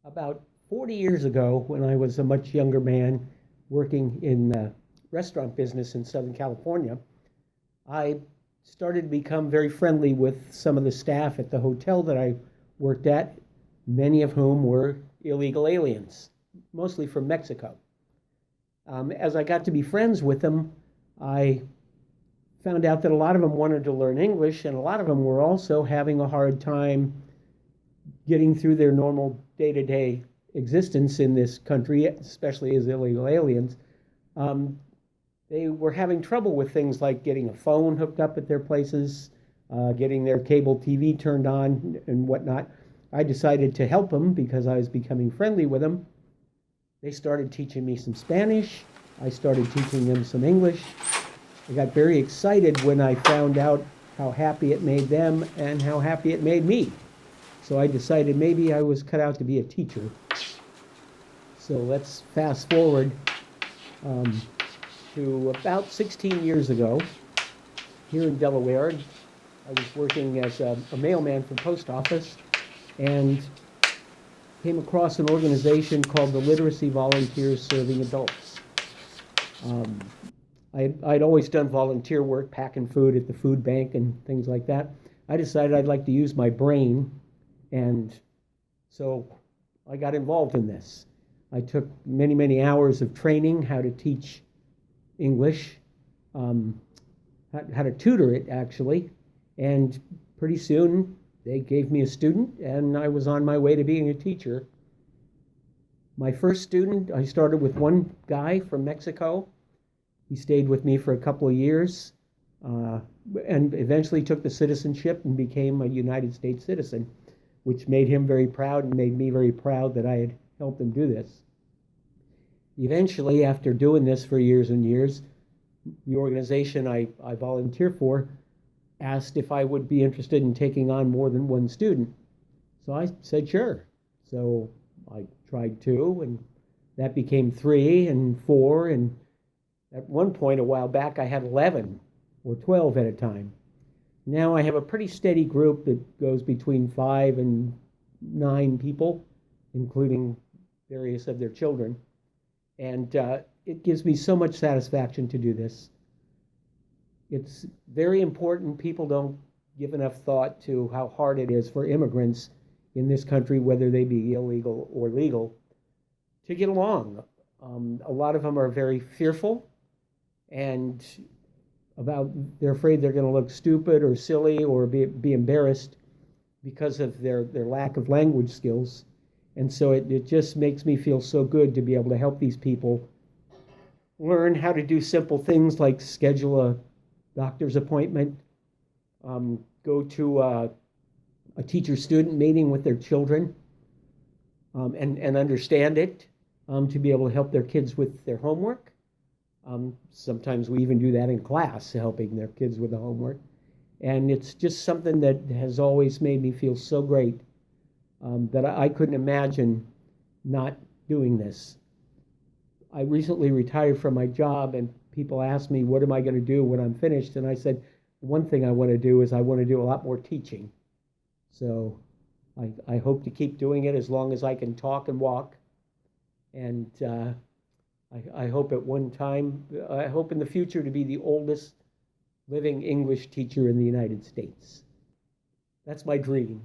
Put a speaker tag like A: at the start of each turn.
A: About 40 years ago, when I was a much younger man working in the restaurant business in Southern California, I started to become very friendly with some of the staff at the hotel that I worked at, many of whom were illegal aliens, mostly from Mexico. As I got to be friends with them, I found out that a lot of them wanted to learn English, and a lot of them were also having a hard time getting through their normal day-to-day existence in this country, especially as illegal aliens. They were having trouble with things like getting a phone hooked up at their places, getting their cable TV turned on and whatnot. I decided to help them because I was becoming friendly with them. They started teaching me some Spanish. I started teaching them some English. I got very excited when I found out how happy it made them and how happy it made me. So I decided maybe I was cut out to be a teacher. So let's fast forward to about 16 years ago here in Delaware. I was working as a mailman for the post office and came across an organization called the Literacy Volunteers Serving Adults. I'd always done volunteer work, packing food at the food bank and things like that. I decided I'd like to use my brain, and so I got involved in this. I took many, many hours of training how to teach English, how to tutor it actually, and pretty soon they gave me a student and I was on my way to being a teacher. My first student, I started with one guy from Mexico. He stayed with me for a couple of years and eventually took the citizenship and became a United States citizen, which made him very proud and made me very proud that I had helped him do this. Eventually, after doing this for years and years, the organization I volunteer for asked if I would be interested in taking on more than one student. So I said, sure. So I tried 2, and that became 3 and 4, and at one point a while back I had 11 or 12 at a time. Now I have a pretty steady group that goes between 5 and 9 people, including various of their children. And it gives me so much satisfaction to do this. It's very important. People don't give enough thought to how hard it is for immigrants in this country, whether they be illegal or legal, to get along. A lot of them are very fearful and they're afraid they're going to look stupid or silly or be embarrassed because of their lack of language skills. And so it just makes me feel so good to be able to help these people learn how to do simple things like schedule a doctor's appointment, go to a teacher-student meeting with their children, and understand it, to be able to help their kids with their homework. Sometimes we even do that in class, helping their kids with the homework. And it's just something that has always made me feel so great that I couldn't imagine not doing this. I recently retired from my job, and people asked me, what am I going to do when I'm finished? And I said, one thing I want to do is I want to do a lot more teaching. So I hope to keep doing it as long as I can talk and walk. And I hope at one time, I hope in the future to be the oldest living English teacher in the United States. That's my dream.